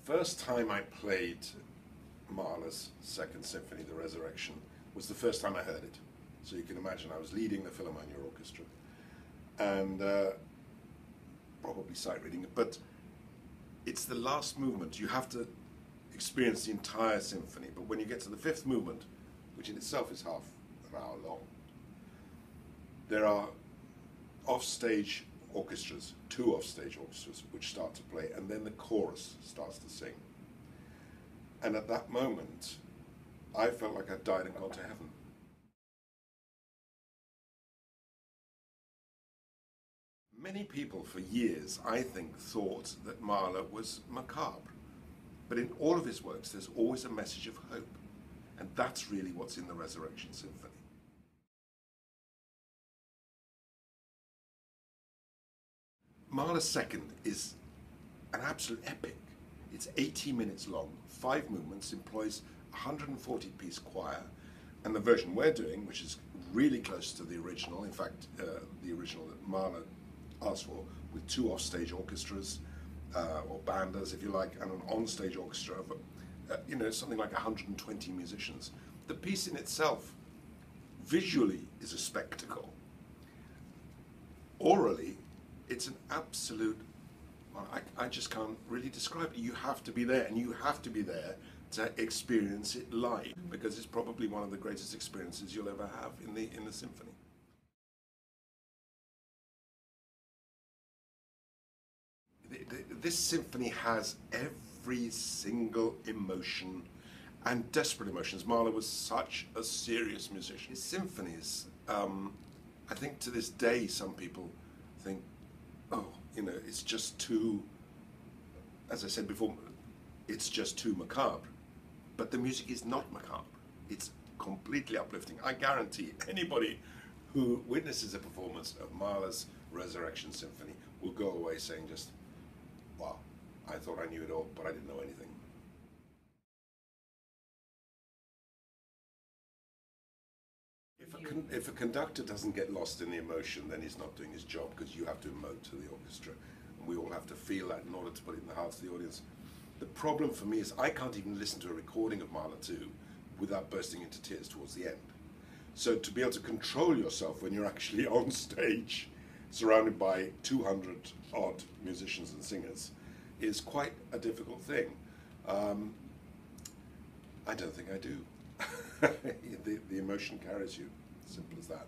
first time I played Mahler's Second Symphony, The Resurrection, was the first time I heard it. So you can imagine I was leading the Philharmonia Orchestra and probably sight reading it, but it's the last movement. You have to experience the entire symphony, but when you get to the fifth movement, which in itself is half an hour long, there are offstage orchestras, two offstage orchestras, which start to play, and then the chorus starts to sing. And at that moment, I felt like I'd died and gone to heaven. Many people for years, I think, thought that Mahler was macabre. But in all of his works, there's always a message of hope. And that's really what's in the Resurrection Symphony. Mahler's Second is an absolute epic. It's 80 minutes long, 5 movements, employs a 140-piece choir, and the version we're doing, which is really close to the original, in fact, the original that Mahler asked for, with 2 offstage orchestras, or bandas, if you like, and an onstage orchestra of, something like 120 musicians. The piece in itself, visually, is a spectacle. Orally, it's an absolute, I just can't really describe it. You have to be there, and you have to be there to experience it live, because it's probably one of the greatest experiences you'll ever have in the symphony. This symphony has every single emotion, and desperate emotions. Mahler was such a serious musician. His symphonies, I think to this day, some people think, oh, it's just too, as I said before, it's just too macabre. But the music is not macabre. It's completely uplifting. I guarantee anybody who witnesses a performance of Mahler's Resurrection Symphony will go away saying just, wow, I thought I knew it all, but I didn't know anything. If a conductor doesn't get lost in the emotion, then he's not doing his job, because you have to emote to the orchestra, and we all have to feel that in order to put it in the hearts of the audience. The problem for me is I can't even listen to a recording of Mahler 2 without bursting into tears towards the end. So to be able to control yourself when you're actually on stage, surrounded by 200 odd musicians and singers, is quite a difficult thing. I don't think I do. The emotion carries you, simple as that.